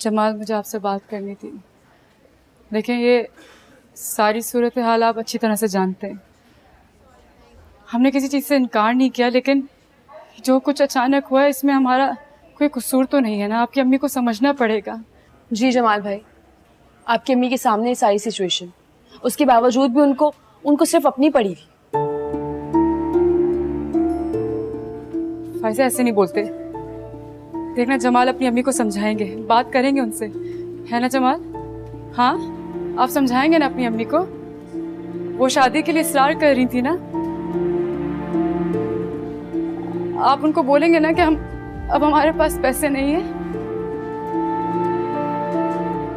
जमाल, मुझे आपसे बात करनी थी। देखें, ये सारी सूरत हाल आप अच्छी तरह से जानते हैं। हमने किसी चीज़ से इनकार नहीं किया, लेकिन जो कुछ अचानक हुआ है इसमें हमारा कोई कसूर तो नहीं है ना। आपकी अम्मी को समझना पड़ेगा। जी जमाल भाई, आपकी अम्मी के सामने ये सारी सिचुएशन, उसके बावजूद भी उनको सिर्फ अपनी पड़ी थी। फायजा, ऐसे नहीं बोलते। देखना, जमाल अपनी अम्मी को समझाएंगे, बात करेंगे उनसे, है ना जमाल? हाँ, आप समझाएंगे ना अपनी अम्मी को? वो शादी के लिए इसरार कर रही थी ना। आप उनको बोलेंगे ना कि अब हमारे पास पैसे नहीं है।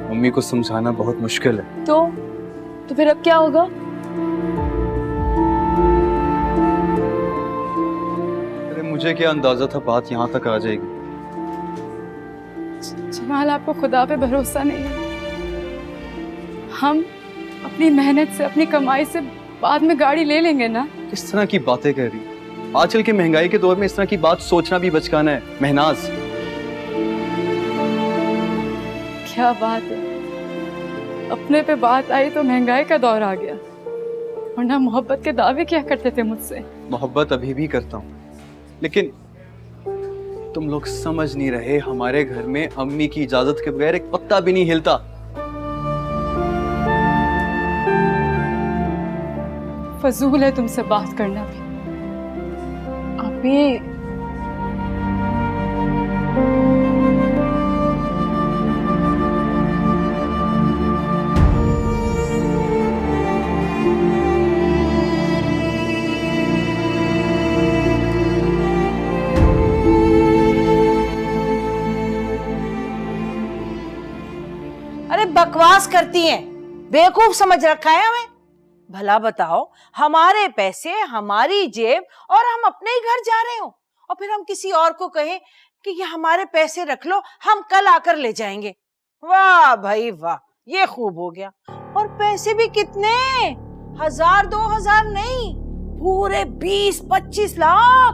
मम्मी को समझाना बहुत मुश्किल है। तो फिर अब क्या होगा? अरे मुझे क्या अंदाजा था बात यहाँ तक आ जाएगी। जमाल, आपको खुदा पे भरोसा नहीं है? हम अपनी मेहनत से, अपनी कमाई से बाद में गाड़ी ले लेंगे ना। किस तरह की बातें कर रही? आजकल के महंगाई के दौर में इस तरह की बात सोचना भी बचकाना है। महनाज, क्या बात है, अपने पे बात आई तो महंगाई का दौर आ गया, वरना मोहब्बत के दावे क्या करते थे मुझसे। मोहब्बत अभी भी करता हूँ, लेकिन तुम लोग समझ नहीं रहे। हमारे घर में अम्मी की इजाजत के बगैर एक पत्ता भी नहीं हिलता। फजूल है तुमसे बात करना भी। अभी अरे बकवास करती हैं, बेवकूफ समझ रखा है हमें। भला बताओ, हमारे पैसे, हमारी जेब, और हम अपने ही घर जा रहे हो, और फिर हम किसी और को कहें कि ये हमारे पैसे रख लो, हम कल आकर ले जाएंगे। वाह भाई वाह, ये खूब हो गया। और पैसे भी कितने? 1000-2000 नहीं, पूरे 20-25 लाख।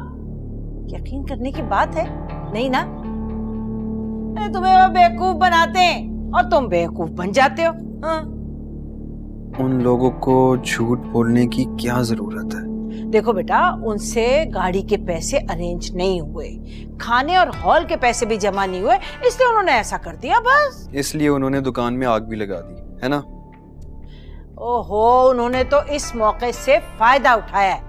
यकीन करने की बात है नहीं ना? तुम्हें वो बेवकूफ बनाते हैं और तुम बेवकूफ बन जाते हो। हाँ? उन लोगों को झूठ बोलने की क्या जरूरत है? देखो बेटा, उनसे गाड़ी के पैसे अरेंज नहीं हुए, खाने और हॉल के पैसे भी जमा नहीं हुए, इसलिए उन्होंने ऐसा कर दिया बस। इसलिए उन्होंने दुकान में आग भी लगा दी है ना? ओहो, उन्होंने तो इस मौके से फायदा उठाया है।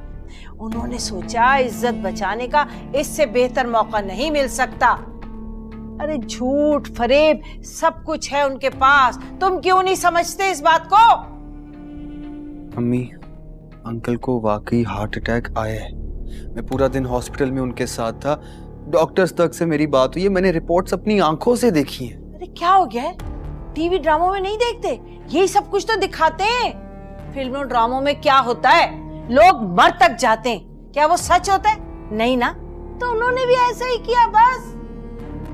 उन्होंने सोचा इज्जत बचाने का इससे बेहतर मौका नहीं मिल सकता। अरे झूठ फरेब सब कुछ है उनके पास, तुम क्यों नहीं समझते इस बात को? अम्मी, अंकल को वाकई हार्ट अटैक आया है। मैं पूरा दिन हॉस्पिटल में उनके साथ था। डॉक्टर्स तक से मेरी बात हुई है, मैंने रिपोर्ट्स अपनी आंखों से देखी हैं। अरे क्या हो गया है? टीवी ड्रामों में नहीं देखते? यही सब कुछ तो दिखाते हैं। फिल्मों ड्रामों में क्या होता है, लोग मर तक जाते हैं, क्या वो सच होता है? नहीं ना। तो उन्होंने भी ऐसा ही किया, बस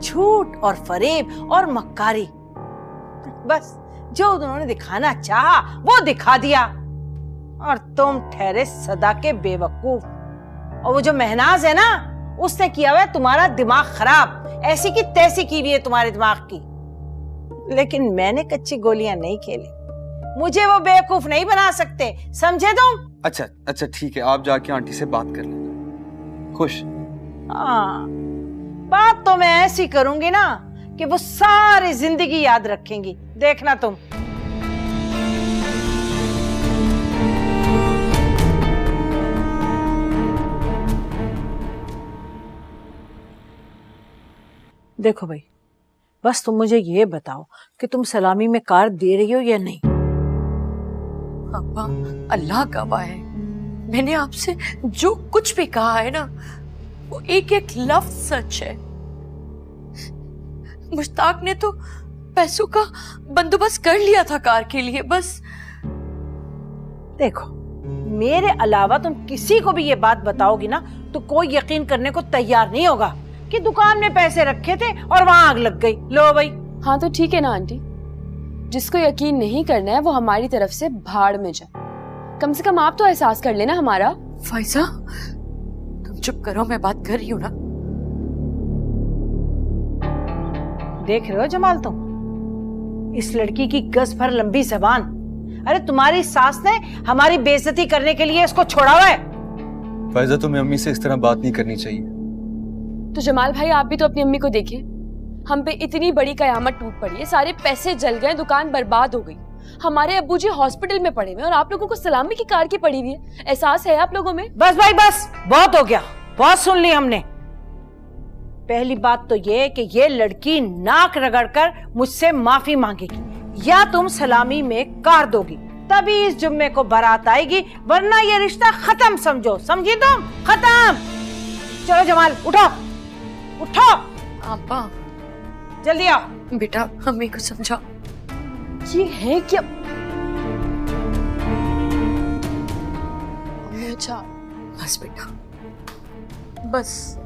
झूठ और फरेब और मक्कारी, बस जो उन्होंने दिखाना चाहा वो दिखा दिया, और तुम ठहरे सदा के बेवकूफ। और वो जो महनाज है ना, उसने किया हुआ है तुम्हारा दिमाग खराब, ऐसी की तैसी की हुई है तुम्हारे दिमाग की। लेकिन मैंने कच्ची गोलियां नहीं खेली, मुझे वो बेवकूफ नहीं बना सकते, समझे तुम? अच्छा ठीक है, आप जाके आंटी से बात कर लेना। खुश? हाँ, बात तो मैं ऐसी करूंगी ना कि वो सारी जिंदगी याद रखेंगी, देखना तुम। देखो भाई, बस तुम मुझे ये बताओ कि तुम सलामी में कार दे रही हो या नहीं? अब्बा, अल्लाह गवाह है, मैंने आपसे जो कुछ भी कहा है ना, वो एक एक लफ्ज सच है। मुश्ताक ने तो पैसों का बंदोबस्त कर लिया था कार के लिए, बस। देखो, मेरे अलावा तुम किसी को भी ये बात बताओगी ना तो कोई यकीन करने को तैयार नहीं होगा कि दुकान में पैसे रखे थे और वहां आग लग गई। लो भाई। हाँ तो ठीक है ना आंटी, जिसको यकीन नहीं करना है वो हमारी तरफ से भाड़ में जाए। कम से कम आप तो एहसास कर लेना हमारा। फायजा, तुम चुप करो, मैं बात कर रही हूँ ना। देख रहे हो जमाल, तुम इस लड़की की गज भर लंबी जबान। अरे तुम्हारी सास ने हमारी बेइज्जती करने के लिए इसको छोड़ा हुआ है। फायजा, तुम्हें अम्मी से इस तरह बात नहीं करनी चाहिए। तो जमाल भाई आप भी तो अपनी अम्मी को देखिए, हम पे इतनी बड़ी कयामत टूट पड़ी है, सारे पैसे जल गए, दुकान बर्बाद हो गई, हमारे अब्बू जी हॉस्पिटल में पड़े हुए और आप लोगों को सलामी की कार की पड़ी हुई है। एहसास है आप लोगों में? बस भाई बस, बहुत हो गया, बहुत सुन ली हमने। पहली बात तो ये कि ये लड़की नाक रगड़कर मुझसे माफी मांगेगी या तुम सलामी में कार दोगी, तभी इस जुम्मे को बारात आएगी, वरना ये रिश्ता खत्म समझो। समझी तुम? खत्म। चलो जमाल उठो उठो। अब्बा जल्दी आओ। बेटा अम्मी को समझा। ये है क्या? अच्छा बस बेटा बस।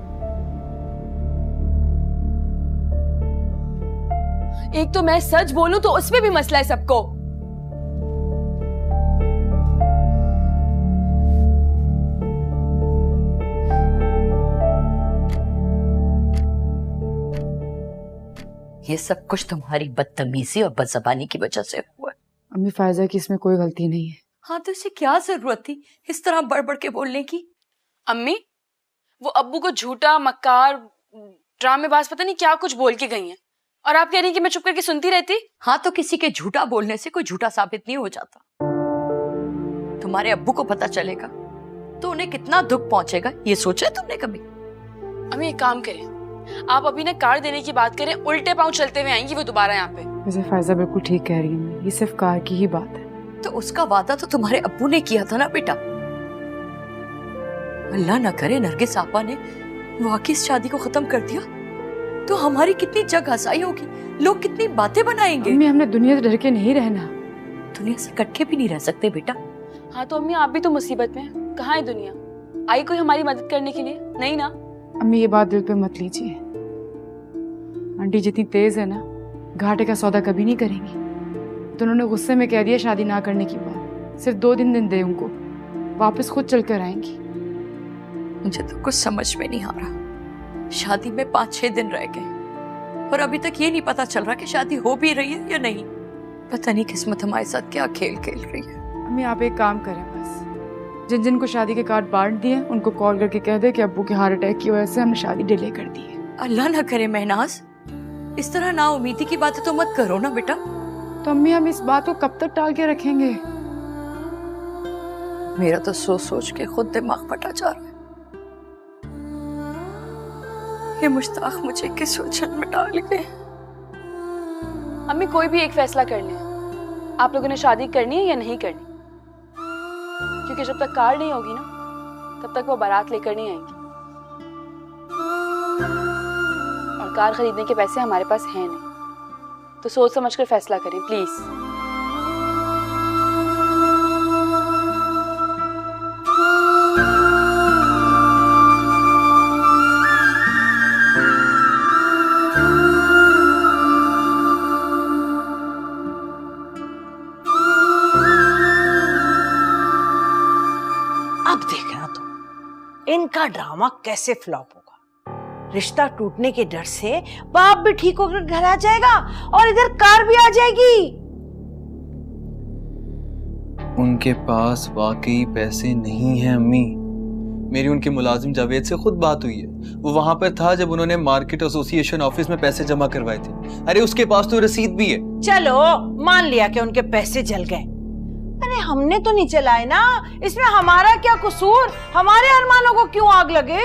एक तो मैं सच बोलूं तो उसमें भी मसला है सबको। ये सब कुछ तुम्हारी बदतमीजी और बदजबानी की वजह से हुआ है। अम्मी फायजा की इसमें कोई गलती नहीं है। हाँ तो इसे क्या जरूरत थी इस तरह बढ़ बढ़ के बोलने की? अम्मी वो अब्बू को झूठा मक्कार ड्रामेबाज पता नहीं क्या कुछ बोल के गई हैं और आप कह रही हैं कि मैं चुप करके सुनती रहती? हाँ तो किसी के झूठा बोलने से कोई झूठा साबित नहीं हो जाता। तुम्हारे अब्बू को पता चलेगा तो उन्हें कितना दुख पहुंचेगा, ये सोचा है तुमने कभी? अम्मी एक काम करें, आप अभी ना कार देने की बात करें, उल्टे पांव चलते हुए आएंगी वो दोबारा यहाँ पे। वैसे फायजा बिल्कुल ठीक कह रही है, ये सिर्फ कार की ही बात है। तो उसका वादा तो तुम्हारे अब्बू ने किया था ना बेटा। अल्लाह ना करे नरगिस आपा ने वाकई इस शादी को खत्म कर दिया तो हमारी कितनी जग हंसाई होगी, लोग कितनी बातें बनाएंगे। अम्मी हमने दुनिया से डर के नहीं रहना। दुनिया से कट के भी नहीं रह सकते बेटा। हाँ तो अम्मी आप भी तो मुसीबत में, कहाँ है दुनिया? आई कोई हमारी मदद करने के लिए? नहीं ना। अम्मी ये बात दिल पे मत लीजिए, आंटी जितनी तेज है ना घाटे का सौदा कभी नहीं करेंगी। तो उन्होंने गुस्से में कह दिया शादी ना करने की बात, सिर्फ 2 दिन दे उनको, वापस खुद चल कर आएंगी। मुझे तो कुछ समझ में नहीं आ रहा, शादी में 5-6 दिन रह गए और अभी तक ये नहीं पता चल रहा कि शादी हो भी रही है या नहीं। पता नहीं किस्मत हमारे साथ क्या खेल खेल रही है। अम्मी आप एक काम करें, बस जिन जिन को शादी के कार्ड बांट दिए उनको कॉल करके कह दे कि अब्बू के हार्ट अटैक की वजह से हमने शादी डिले कर दी है। अल्लाह ना करे महनाज, इस तरह ना उम्मीदी की बातें तो मत करो ना बेटा। तो अम्मी हम इस बात को कब तक टाल के रखेंगे? मेरा तो सोच सोच के खुद दिमाग फटा जा रहा है। ये मुश्ताक मुझे किस उलझन में डाल गए। अम्मी कोई भी एक फैसला कर लें, आप लोगों ने शादी करनी है या नहीं करनी, क्योंकि जब तक कार नहीं होगी ना तब तक वो बारात लेकर नहीं आएंगी और कार खरीदने के पैसे हमारे पास हैं नहीं। तो सोच समझ कर फैसला करें प्लीज। अब देखना तुम इनका ड्रामा कैसे फ्लॉप होगा। रिश्ता टूटने के डर से बाप भी ठीक होकर घर आ जाएगा और इधर कार भी आ जाएगी। उनके पास वाकई पैसे नहीं हैं अम्मी। मेरी उनके मुलाजिम जावेद से खुद बात हुई है, वो वहां पर था जब उन्होंने मार्केट एसोसिएशन ऑफिस में पैसे जमा करवाए थे। अरे उसके पास तो रसीद भी है। चलो मान लिया कि उनके पैसे जल गए, अरे हमने तो नहीं चलाए ना, इसमें हमारा क्या कसूर? हमारे अरमानों को क्यों आग लगे?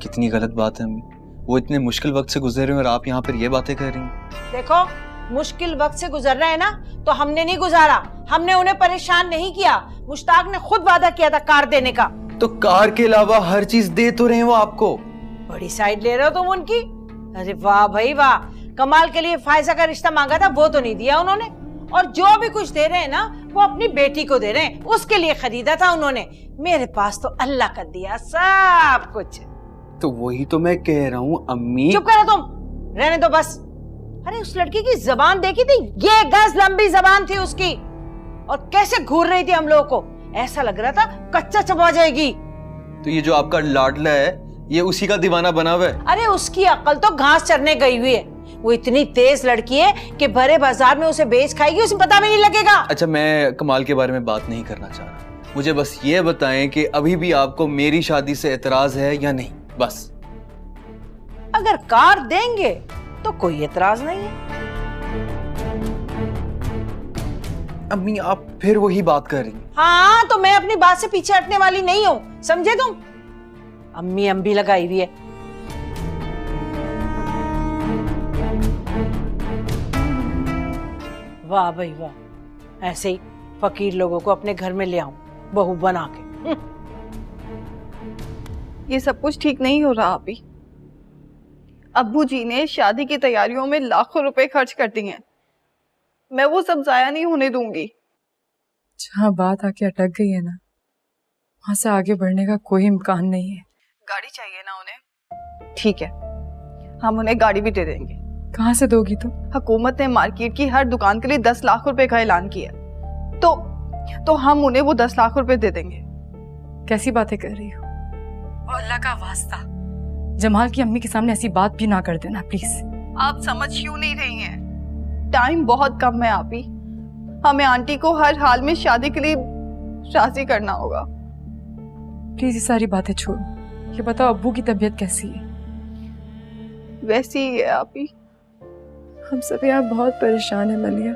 कितनी गलत बात है अम्मी, वो इतने मुश्किल वक्त से गुजर रहे हैं और आप यहाँ पर ये बातें कर रही हैं। देखो मुश्किल वक्त से गुजर रहे हैं ना, तो हमने नहीं गुजारा, हमने उन्हें परेशान नहीं किया। मुश्ताक ने खुद वादा किया था कार देने का। तो कार के अलावा हर चीज दे तो रहे हैं वो आपको। बड़ी साइड ले रहे हो तुम उनकी। अरे वाह भाई वाह, कमाल के लिए फायजा का रिश्ता मांगा था वो तो नहीं दिया उन्होंने, और जो भी कुछ दे रहे हैं ना वो अपनी बेटी को दे रहे हैं, उसके लिए खरीदा था उन्होंने। मेरे पास तो अल्लाह का दिया सब कुछ। तो वही तो मैं कह रहा हूँ अम्मी। चुप करो तुम, रहने दो बस। अरे उस लड़की की जबान देखी थी? ये गज लंबी जबान थी उसकी, और कैसे घूर रही थी हम लोगों को, ऐसा लग रहा था कच्चा चबा जाएगी। तो ये जो आपका लाडला है ये उसी का दीवाना बना हुआ है। अरे उसकी अक्ल तो घास चरने गई हुई है, वो इतनी तेज लड़की है कि भरे बाजार में उसे बेच खाएगी, उसे पता भी नहीं लगेगा। अच्छा, मैं कमाल के बारे में बात नहीं करना चाह रहा, मुझे बस ये बताएं कि अभी भी आपको मेरी शादी से एतराज है या नहीं, बस। अगर कार देंगे तो कोई एतराज नहीं है। अम्मी आप फिर वही बात कर रही हैं। हाँ, तो मैं अपनी बात से पीछे हटने वाली नहीं हूँ, समझे तुम? अम्मी अम्बी लगाई हुई है। वाह भाई वाह, ऐसे ही फकीर लोगों को अपने घर में ले आऊं बहू बना के। ये सब कुछ ठीक नहीं हो रहा अभी। अब्बू जी ने शादी की तैयारियों में लाखों रुपए खर्च कर दिए हैं, मैं वो सब जाया नहीं होने दूंगी। जहाँ बात आके अटक गई है ना, वहां से आगे बढ़ने का कोई इम्कान नहीं है। गाड़ी चाहिए ना उन्हें? ठीक है, हम उन्हें गाड़ी भी दे देंगे। कहाँ से दोगी तुम? हुकूमत ने मार्केट की हर दुकान के लिए 10 लाख रुपए का ऐलान किया, तो हम उन्हें वो 10 लाख रुपए दे देंगे। कैसी बातें कर रही हो? और अल्लाह का वास्ता, जमाल की अम्मी के सामने ऐसी बात भी ना कर देना प्लीज। आप समझ क्यों नहीं रही हैं? टाइम बहुत कम है आपी, हमें आंटी को हर हाल में शादी के लिए राजी करना होगा। प्लीज ये सारी बातें छोड़ो, ये बताओ अब्बू की तबीयत कैसी है? वैसी ही है आपी। हम सब यहाँ बहुत परेशान है मलिया,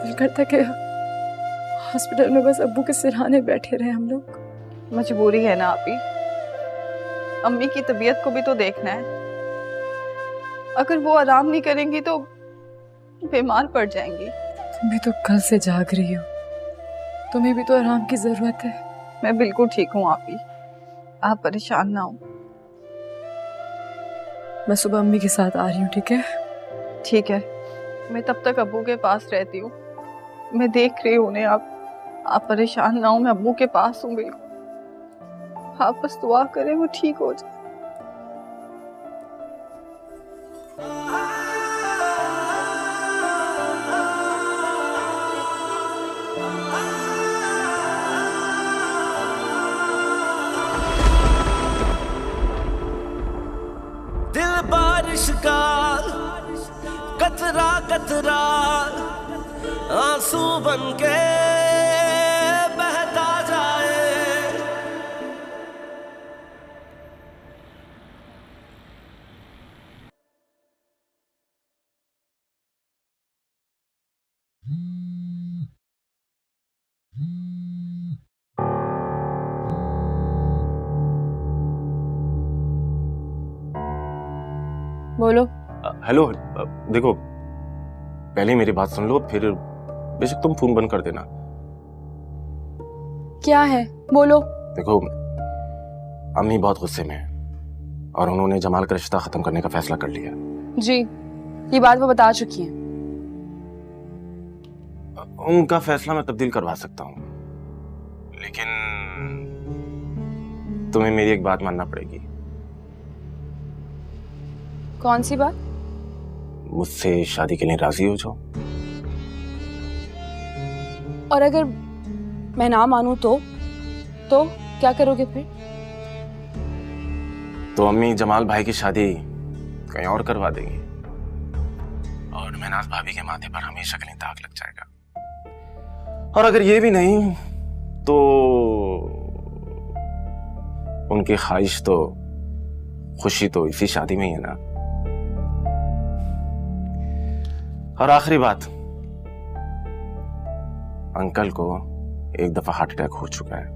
दिल करता कि हॉस्पिटल में बस अब्बू के सिरहाने बैठे रहे हम लोग। मजबूरी है ना आपी, अम्मी की तबीयत को भी तो देखना है। अगर वो आराम नहीं करेंगी तो बीमार पड़ जाएंगी। तुम भी तो कल से जाग रही हो, तुम्हें भी तो आराम की जरूरत है। मैं बिल्कुल ठीक हूँ आपी, आप परेशान ना हो। मैं सुबह अम्मी के साथ आ रही हूँ, ठीक है? ठीक है, मैं तब तक अब्बू के पास रहती हूँ, मैं देख रही हूँ उन्हें। आप परेशान ना हो, मैं अब्बू के पास हूँ बिल्कुल। आप बस दुआ करें वो ठीक हो जाए। दिल बारिश का कतरा कतरा आंसू बनके बहता जाए। बोलो। हेलो, देखो पहले मेरी बात सुन लो, फिर बेशक तुम फोन बंद कर देना। क्या है? बोलो। देखो अम्मी बहुत गुस्से में है और उन्होंने जमाल का रिश्ता खत्म करने का फैसला कर लिया। जी, ये बात वो बता चुकी हैं। उनका फैसला मैं तब्दील करवा सकता हूँ, लेकिन तुम्हें मेरी एक बात मानना पड़ेगी। कौन सी बात? मुझसे शादी के लिए राजी हो जाओ। और अगर मैं ना मानूं तो क्या करोगे फिर? तो अम्मी जमाल भाई की शादी कहीं और करवा देंगी और महनाज भाभी के माथे पर हमेशा के लिए दाग लग जाएगा। और अगर ये भी नहीं तो उनकी ख्वाहिश तो खुशी तो इसी शादी में ही है ना। और आखिरी बात, अंकल को एक दफा हार्ट अटैक हो चुका है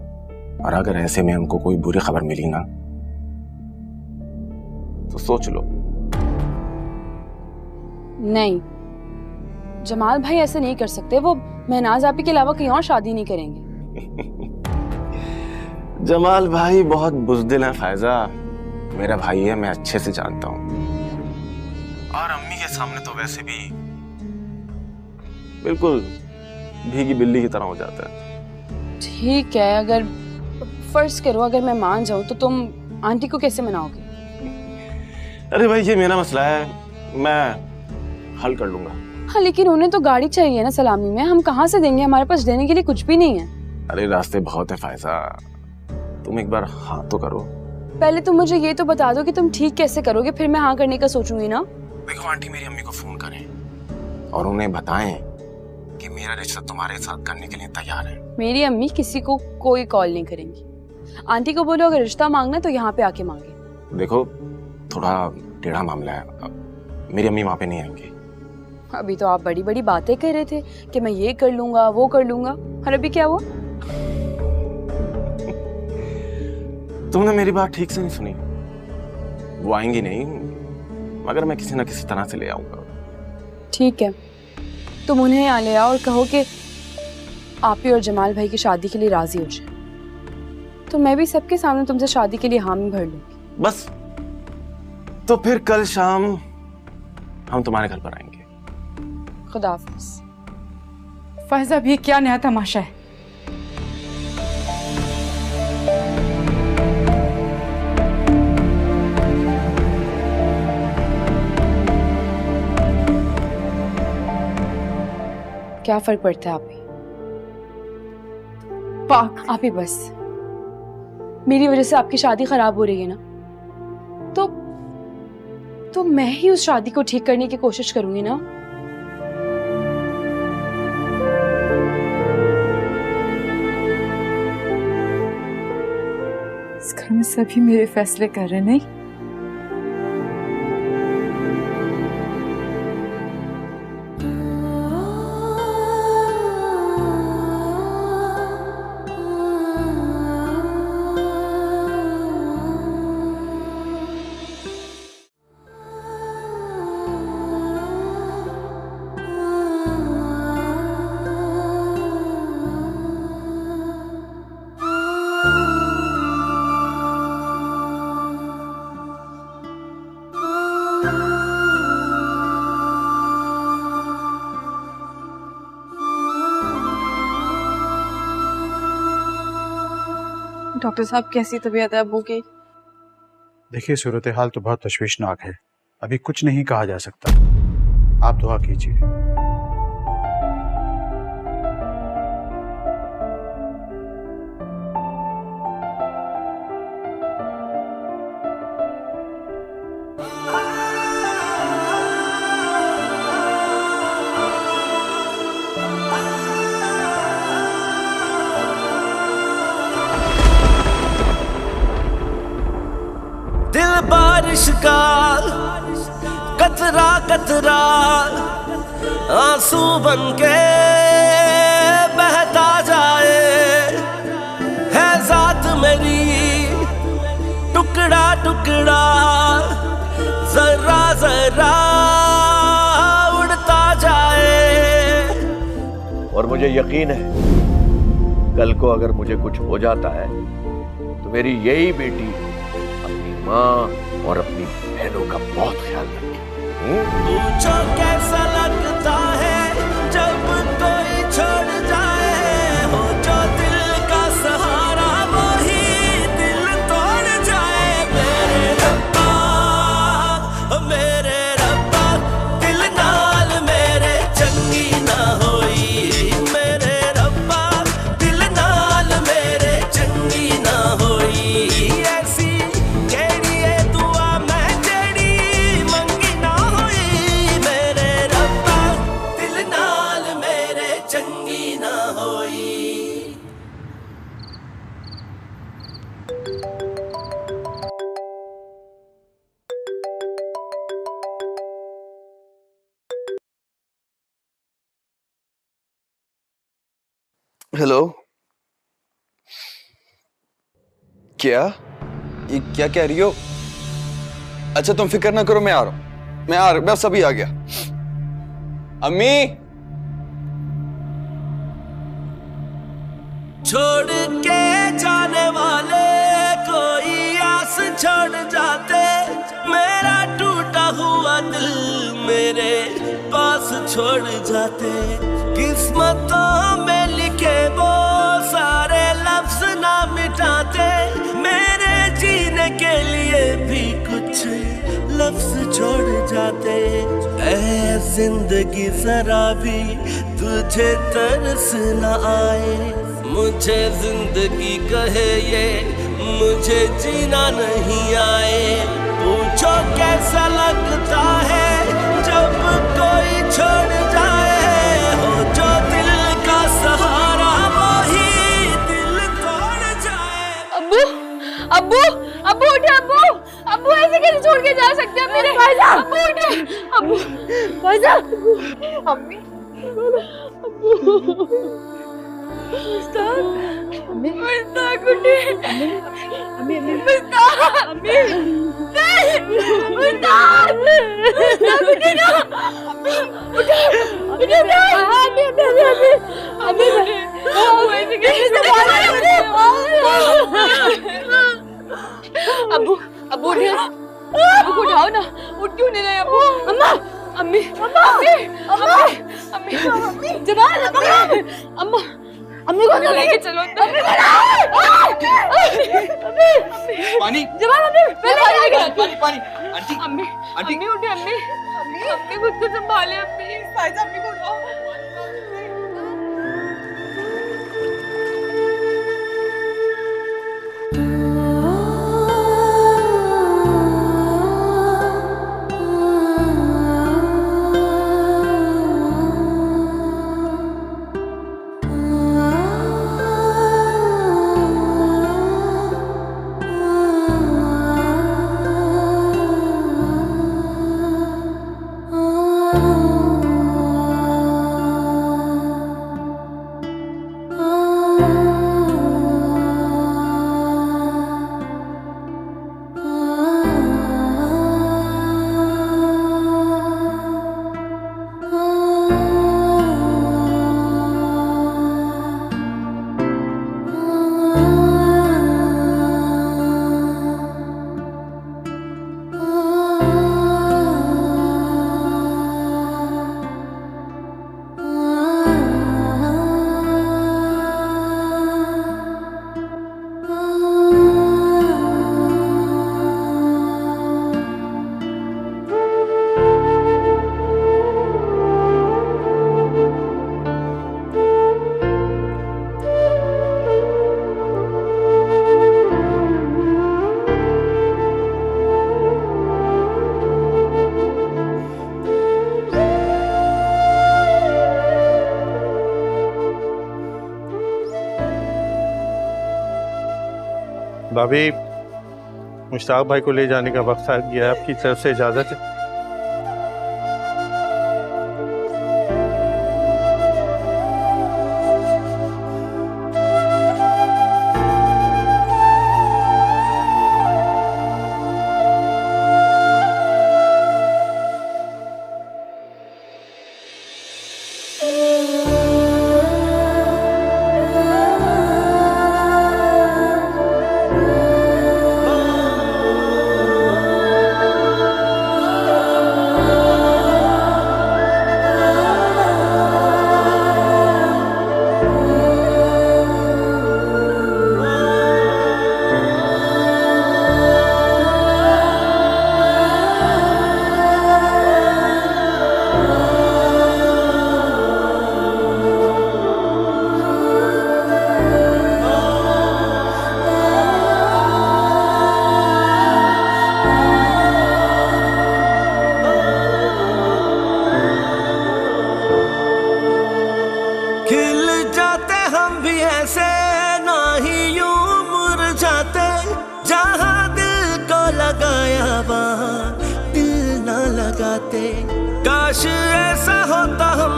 और अगर ऐसे में हमको कोई बुरी खबर मिली ना तो सोच लो। नहीं, जमाल भाई ऐसे नहीं कर सकते, वो महनाज आपी के अलावा कहीं और शादी नहीं करेंगे। जमाल भाई बहुत बुज़दिल है फायजा, मेरा भाई है, मैं अच्छे से जानता हूँ। और अम्मी के सामने तो वैसे भी बिल्कुल भीगी बिल्ली की तरह हो जाता है। ठीक है, अगर फर्ज करो अगर मैं मान जाऊं तो तुम आंटी को कैसे मनाओगे? अरे भाई ये मेरा मसला है, मैं हल कर लूंगा। हाँ, लेकिन उन्हें तो गाड़ी चाहिए ना सलामी में, हम कहाँ से देंगे? हमारे पास देने के लिए कुछ भी नहीं है। अरे रास्ते बहुत है फायजा, तुम एक बार हाँ तो करो। पहले तुम मुझे ये तो बता दो कि तुम ठीक कैसे करोगे, फिर मैं हाँ करने का सोचूंगी ना। देखो आंटी, मेरी अम्मी को फोन करें और उन्हें बताएं कि मेरा रिश्ता तुम्हारे साथ करने के लिए तैयार है। मेरी अम्मी किसी को कोई कॉल नहीं करेंगी। आंटी को बोलो अगर रिश्ता मांगना तो यहाँ पे आके मांगे। देखो थोड़ा टेढ़ा मामला है, मेरी अम्मी वहां पे नहीं आएंगी। अभी तो आप बड़ी बड़ी बातें कर रहे थे कि मैं ये कर लूंगा वो कर लूंगा, और अभी क्या हुआ? तुमने मेरी बात ठीक से नहीं सुनी। वो आएंगी नहीं, मगर मैं किसी ना किसी तरह से ले आऊंगा। ठीक है, तुम उन्हें यहाँ ले आओ और कहो कि आप ही और जमाल भाई की शादी के लिए राजी हो जाए, तो मैं भी सबके सामने तुमसे शादी के लिए हामी भर लूंगी। बस, तो फिर कल शाम हम तुम्हारे घर पर आएंगे। खुदा हाफिज। फैजा, अब ये क्या नया तमाशा है? क्या फर्क पड़ता है आप ही? पाक, आप ही बस। मेरी वजह से आपकी शादी खराब हो रही है ना, तो मैं ही उस शादी को ठीक करने की कोशिश करूंगी ना। इस घर में सभी मेरे फैसले कर रहे, नहीं? डॉक्टर साहब, कैसी तबीयत है अब्बू की? देखिए, सूरत हाल तो बहुत तशवीशनाक है, अभी कुछ नहीं कहा जा सकता। आप दुआ कीजिए। दिल बारिश का कतरा कतरा आंसू बनके बहता जाए, है जात मेरी टुकड़ा टुकड़ा जरा जरा उड़ता जाए। और मुझे यकीन है कल को अगर मुझे कुछ हो जाता है तो मेरी यही बेटी अपनी माँ और अपनी बहनों का बहुत ख्याल रखेगी। पूछो कैसा लगता है जब कोई छोड़ जाए, हो जो दिल का सहारा वही दिल तोड़ जाए। मेरे रब्बा दिल नाल मेरे चंगी ना होई, मेरे रब्बा दिल नाल मेरे चंगी ना होई। ऐसी हेलो, क्या ये क्या कह रही हो? अच्छा तुम फिक्र ना करो, मैं आ रहा हूं, मैं बस अभी आ गया। अम्मी, छोड़ के जाने वाले कोई आस छोड़ जाते, मेरा टूटा हुआ दिल मेरे पास छोड़ जाते। किस्मतों में लिखे वो सारे लफ्ज ना मिटाते, मेरे जीने के लिए भी कुछ लफ्ज छोड़ जाते। ऐ जिंदगी जरा भी तुझे तरस न आए, मुझे जिंदगी कहे ये मुझे जीना नहीं आए। पूछो कैसा लगता है जब कोई छोड़ जाए, हो जो दिल का सहारा वही दिल तोड़ जाए। अब्बू अब्बू अब्बू उठे अब्बू, अब्बू ऐसे कैसे छोड़ के जा सकते हैं मेरे? अब्बू उठे, अब्बू भाईजा, अम्मी, अब्बू मुस्ताक, मुस्ताक उठे, अम्मी, मुस्ताक, अम्मी, नहीं, मुस्ताक, मुस्ताक उठे ना, उठे, उठे ना, अम्मी, अम्मी, अम्मी, ऐसे कैसे अब्बू, अब्बू उठे, अब्बू को उठाओ ना, उठ क्यों नहीं रहे अब्बू? अम्मा, अम्मी, अम्मी, अम्मी, अम्मी, अम्मी, जमाल, अम्मी, अम्मा, अम्मी को तो लेके चलो, अम्मी को अम्मी, पानी, जमाल, अम्मी, पहले पानी, पानी, आंटी, अम्मी, आंटी, अम्मी उठे, अम्मी, अम्मी खुद को संभाले, अम्मी, साइजा अम्मी को उठाओ। भाभी, मुश्ताक भाई को ले जाने का वक्त आ गया है, आपकी तरफ से इजाजत है। लगाते। काश ऐसा होता हम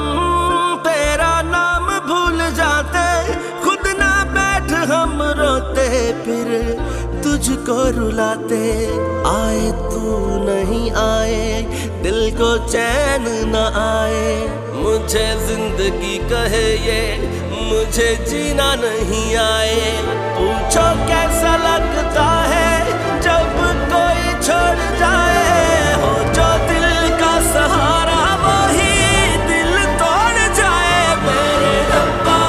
तेरा नाम भूल जाते, खुद ना बैठ हम रोते फिर तुझको रुलाते। आए तू नहीं आए दिल को चैन न आए, मुझे जिंदगी कहे ये मुझे जीना नहीं आए। पूछो कैसा लगता है जब कोई छोड़ जाए, हो जो दिल का सहारा वही दिल तोड़ जाए। मेरे रब्बा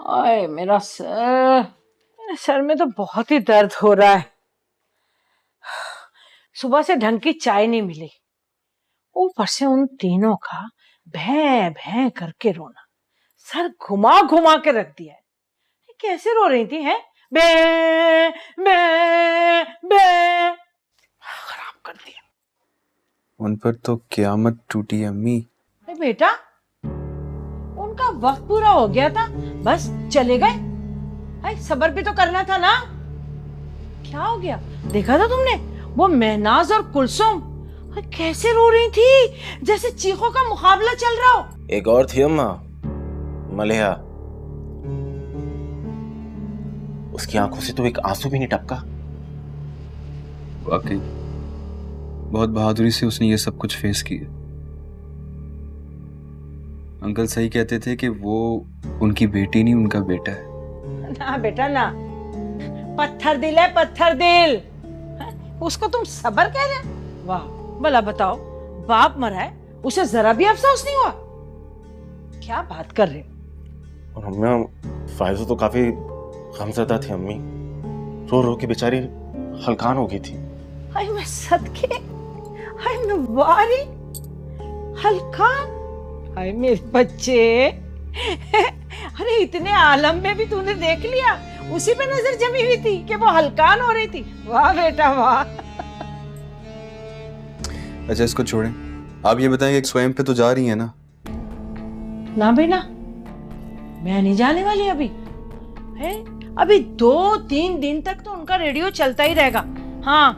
ओए मेरा सर में तो बहुत ही दर्द हो रहा है। सुबह से ढंग की चाय नहीं मिली, ऊपर से उन तीनों का भैं भैं करके रोना, सर घुमा घुमा के रख दिया है। कैसे रो रही थी हैं? बे बे बे, खराब कर दिया। उन पर तो क़यामत टूटी अम्मी। बेटा, उनका वक्त पूरा हो गया था, बस चले गए। भाई सब्र भी तो करना था ना। क्या हो गया? देखा था तुमने वो महनाज और कुलसुम कैसे रो रही थी, जैसे चीखों का मुकाबला चल रहा हो। एक और थी अम्मा, मलिहा, उसकी आंखों से तो एक आंसू भी नहीं टपका। वाकई बहुत बहादुरी से उसने ये सब कुछ फेस किया। अंकल सही कहते थे कि वो उनकी बेटी नहीं, उनका बेटा है। ना बेटा ना, पत्थर दिल है, पत्थर दिल। उसको तुम सब्र कह रहे? वाह, भला बताओ, बाप मरा है उसे जरा भी अफसोस नहीं हुआ? क्या बात कर रहे? और अम्मा, फायज़ा तो काफी गमज़दा थी अम्मी, रो रो के बेचारी हलकान हो गई थी। हाय मैं सदके, हाय नवारी, हलकान, हाय मेरे बच्चे। अरे इतने आलम में भी तूने देख लिया, उसी पे नजर जमी हुई थी कि वो हलकान हो रही थी। वाह बेटा वाह। अच्छा इसको छोड़ें, आप ये बताएं कि स्वयं पे तो जा रही है ना? ना बेटा, मैं नहीं जाने वाली अभी। है अभी 2-3 दिन तक तो उनका रेडियो चलता ही रहेगा। हाँ,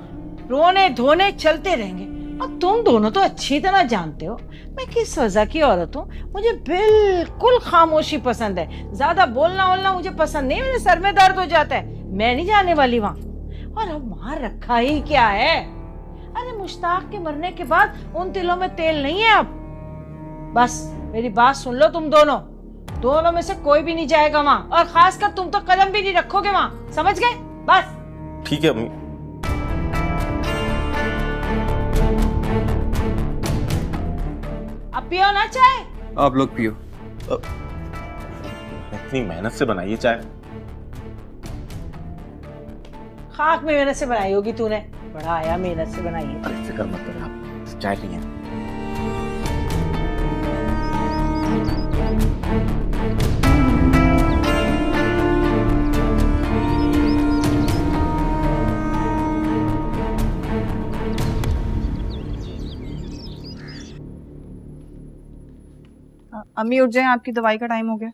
रोने धोने चलते रहेंगे। और तुम दोनों तो अच्छी तरह जानते हो मैं किस वजह की औरत हूँ। मुझे बिल्कुल खामोशी पसंद है, ज्यादा बोलना वोलना मुझे पसंद नहीं, मेरे सर में दर्द हो जाता है। मैं नहीं जाने वाली वहाँ। और अब वहाँ रखा ही क्या है? अरे मुश्ताक के मरने के बाद उन तिलों में तेल नहीं है अब। बस मेरी बात सुन लो, तुम दोनों में से कोई भी नहीं जाएगा वहाँ, और खासकर तुम तो कदम भी नहीं रखोगे वहाँ, समझ गए? बस ठीक है अम्मी। अब पियो ना चाय। आप लोग पियो। इतनी मेहनत से बनाई है चाय। खाक में मेहनत से बनाई होगी तूने, बड़ा आया मेहनत से बनाई है। अरे फिक्र मत करो आप, चाय नहीं है। अम्मी उठ जाएं, आपकी दवाई का टाइम हो गया।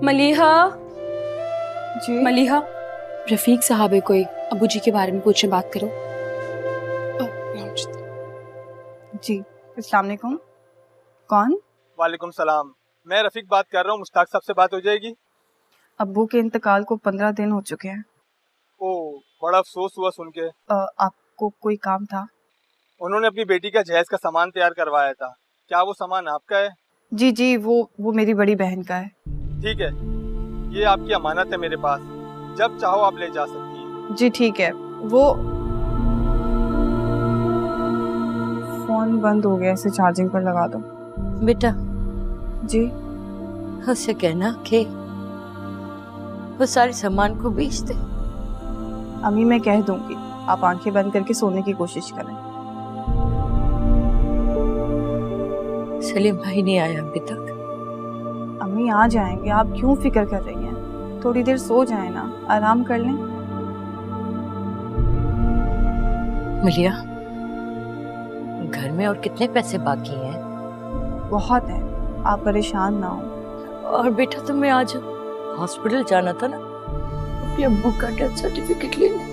मलिहा जी मलिहा, रफीक साहब है कोई, अबू जी के बारे में पूछने बात करो। जी अस्सलाम वालेकुम। कौन? वालेकुम सलाम, मैं रफीक बात कर रहा हूँ। मुश्ताक साहब से बात हो जाएगी? अब्बू के इंतकाल को 15 दिन हो चुके हैं। ओह, बड़ा अफसोस हुआ सुन के। आपको कोई काम था? उन्होंने अपनी बेटी का जहेज का सामान तैयार करवाया था। क्या वो सामान आपका है? जी जी, वो मेरी बड़ी बहन का है। ठीक है, ये आपकी अमानत है मेरे पास, जब चाहो आप ले जा सकती हैं। जी ठीक है। वो फोन बंद हो गया, इसे चार्जिंग पर लगा दो। बेटा जी उससे कहना कि वो सारे सामान को बेच दे। अम्मी मैं कह दूंगी, आप आंखें बंद करके सोने की कोशिश करें। सलीम भाई नहीं आया अभी तक। अम्मी आ जाएंगे, आप क्यों फिक्र कर रही हैं? थोड़ी देर सो जाए ना, आराम कर लें। मलिया, घर में और कितने पैसे बाकी हैं? बहुत है, आप परेशान ना हो। और बेटा तुम्हें आज हॉस्पिटल जाना था ना, अपने अब्बू का डेथ सर्टिफिकेट लेने।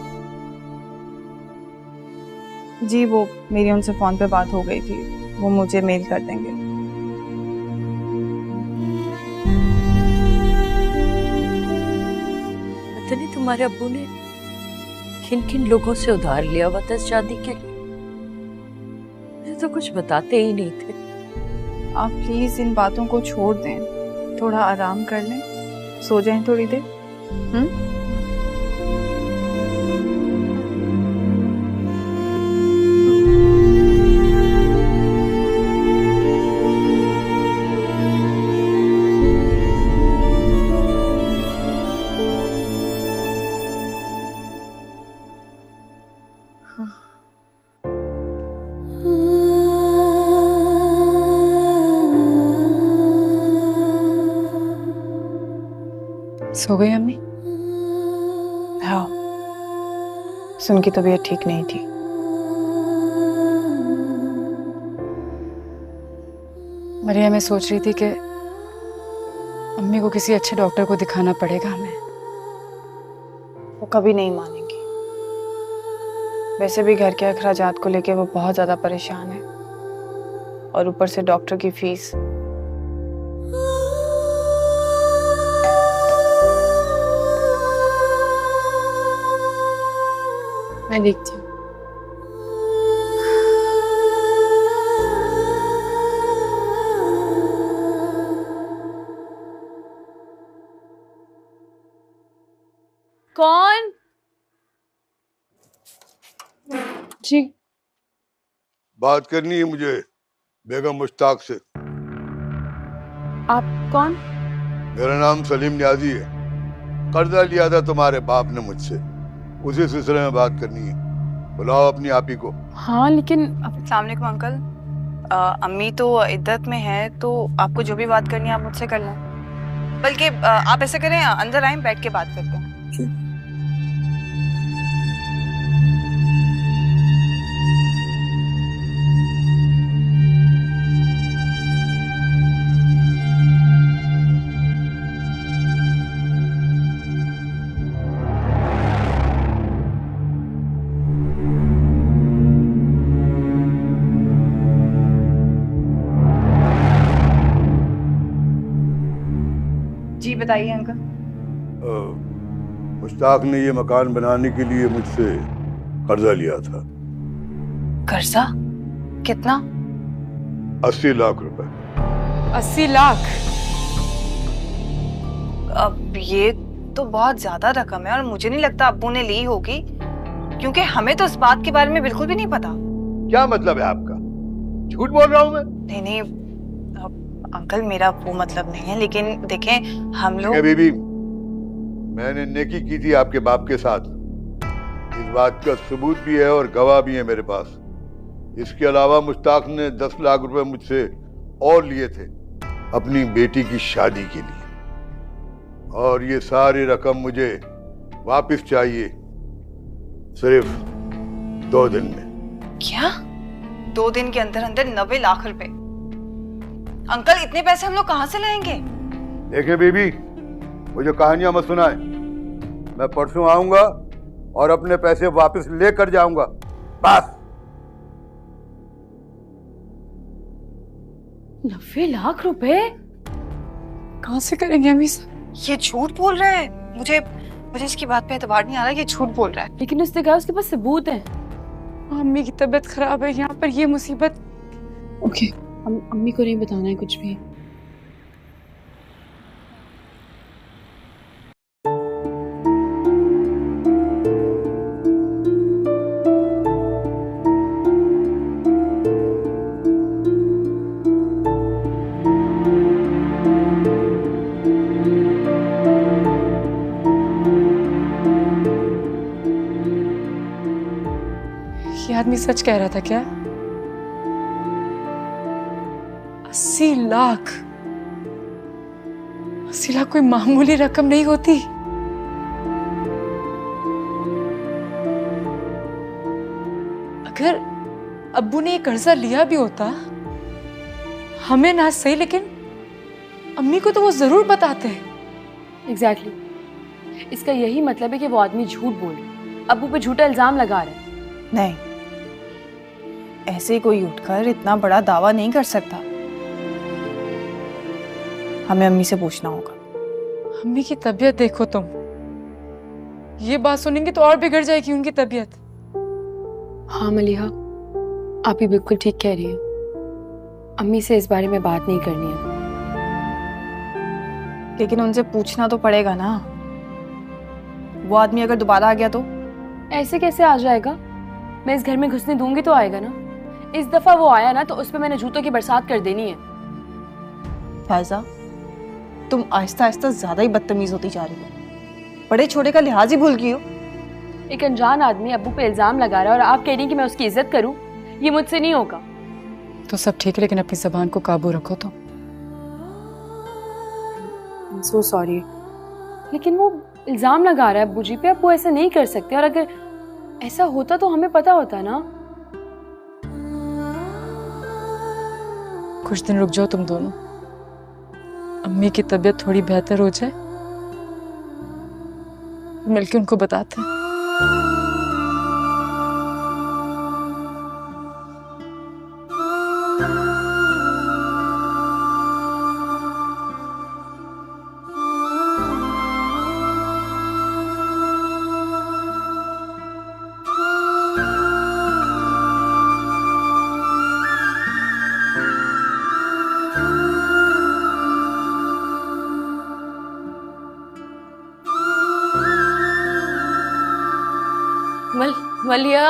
जी वो मेरी उनसे फोन पे बात हो गई थी, वो मुझे मेल कर देंगे। पता नहीं तुम्हारे अब्बू ने किन किन लोगों से उधार लिया हुआ था शादी के लिए? मुझे तो कुछ बताते ही नहीं थे। आप प्लीज इन बातों को छोड़ दें, थोड़ा आराम कर लें, सो जाएं थोड़ी देर। सो गई अम्मी? हाँ, सुन की तबीयत ठीक नहीं थी। मरिया, मैं सोच रही थी कि अम्मी को किसी अच्छे डॉक्टर को दिखाना पड़ेगा हमें। वो कभी नहीं मानेंगी। वैसे भी घर के अखराजात को लेके वो बहुत ज्यादा परेशान है, और ऊपर से डॉक्टर की फीस। मैं देखती हूँ। कौन? जी, बात करनी है मुझे बेगम मुश्ताक से। आप कौन? मेरा नाम सलीम न्याजी है। कर्जा लिया था तुम्हारे बाप ने मुझसे, उसी सिलसिले में बात करनी है। बुलाओ अपनी आपी को। हाँ, लेकिन अस्सलाम वालेकुम अंकल। अम्मी तो इद्दत में है, तो आपको जो भी बात करनी है आप मुझसे कर लें। बल्कि आप ऐसे करें, अंदर आए, बैठ के बात करते हैं। जी बताइए अंकल। मुश्ताक ने ये मकान बनाने के लिए मुझसे कर्जा लिया था। कर्जा? कितना? 80 लाख रुपए। 80 लाख? अब ये तो बहुत ज्यादा रकम है, और मुझे नहीं लगता अब्बू ने ली होगी, क्योंकि हमें तो इस बात के बारे में बिल्कुल भी नहीं पता। क्या मतलब है आपका? झूठ बोल रहा हूँ मैं? नहीं, अंकल मेरा वो मतलब नहीं है, लेकिन देखें हम लोग। बीबी, मैंने नेकी की थी आपके बाप के साथ, इस बात का सबूत भी है और गवाह भी है मेरे पास। इसके अलावा मुश्ताक ने 10 लाख रुपए मुझसे और लिए थे अपनी बेटी की शादी के लिए, और ये सारी रकम मुझे वापस चाहिए सिर्फ 2 दिन में। क्या? 2 दिन के अंदर अंदर 90 लाख रुपए? अंकल इतने पैसे हम लोग कहाँ से लाएंगे? देखे बीबी, मुझे कहानियां मत सुनाए। मैं परसों आऊंगा और अपने पैसे वापस लेकर जाऊंगा, बस। 90 लाख रुपए कहाँ से करेंगे अम्मी? ये झूठ बोल रहा है। मुझे इसकी बात पे एतबार नहीं आ रहा, ये झूठ बोल रहा है। लेकिन उसने कहा उसके पास सबूत है। अम्मी की तबीयत खराब है, यहाँ पर ये मुसीबत। ओके, अम्मी को नहीं बताना है कुछ भी। ये आदमी सच कह रहा था क्या? 80 लाख? 80 लाख कोई मामूली रकम नहीं होती। अगर अब्बू ने ये कर्जा लिया भी होता, हमें ना सही, लेकिन अम्मी को तो वो जरूर बताते हैं। एग्जैक्टली। इसका यही मतलब है कि वो आदमी झूठ बोल रहा है, अब्बू पे झूठा इल्जाम लगा रहा है। नहीं, ऐसे कोई उठकर इतना बड़ा दावा नहीं कर सकता। हमें अम्मी से पूछना होगा। अम्मी की तबीयत देखो तुम, ये बात सुनेंगे तो और बिगड़ जाएगी उनकी तबीयत। हाँ मलिहा, आप ही बिल्कुल ठीक कह रही हैं। अम्मी से इस बारे में बात नहीं करनी है। लेकिन उनसे पूछना तो पड़ेगा ना। वो आदमी अगर दोबारा आ गया तो? ऐसे कैसे आ जाएगा? मैं इस घर में घुसने दूंगी तो आएगा ना। इस दफा वो आया ना तो उस पे मैंने जूतों की बरसात कर देनी है। फैजा, तुम आहिस्ता आहिस्ता ज्यादा ही बदतमीज होती जा रही हो। बड़े छोटे का लिहाज ही भूल गई हो। एक अनजान आदमी अब्बू पे इल्जाम लगा रहा है और आप कह रही हैं कि मैं उसकी इज्जत करूं? ये मुझसे नहीं होगा। तो सब ठीक है, लेकिन अपनी जबान को काबू रखो। तो सो सॉरी, लेकिन वो इल्जाम लगा रहा है अब्बू जी पे। अब वो ऐसा नहीं कर सकते, और अगर ऐसा होता तो हमें पता होता ना। कुछ दिन रुक जाओ तुम दोनों, अम्मी की तबीयत थोड़ी बेहतर हो जाए, मिलके उनको बताते हैं। मलिया,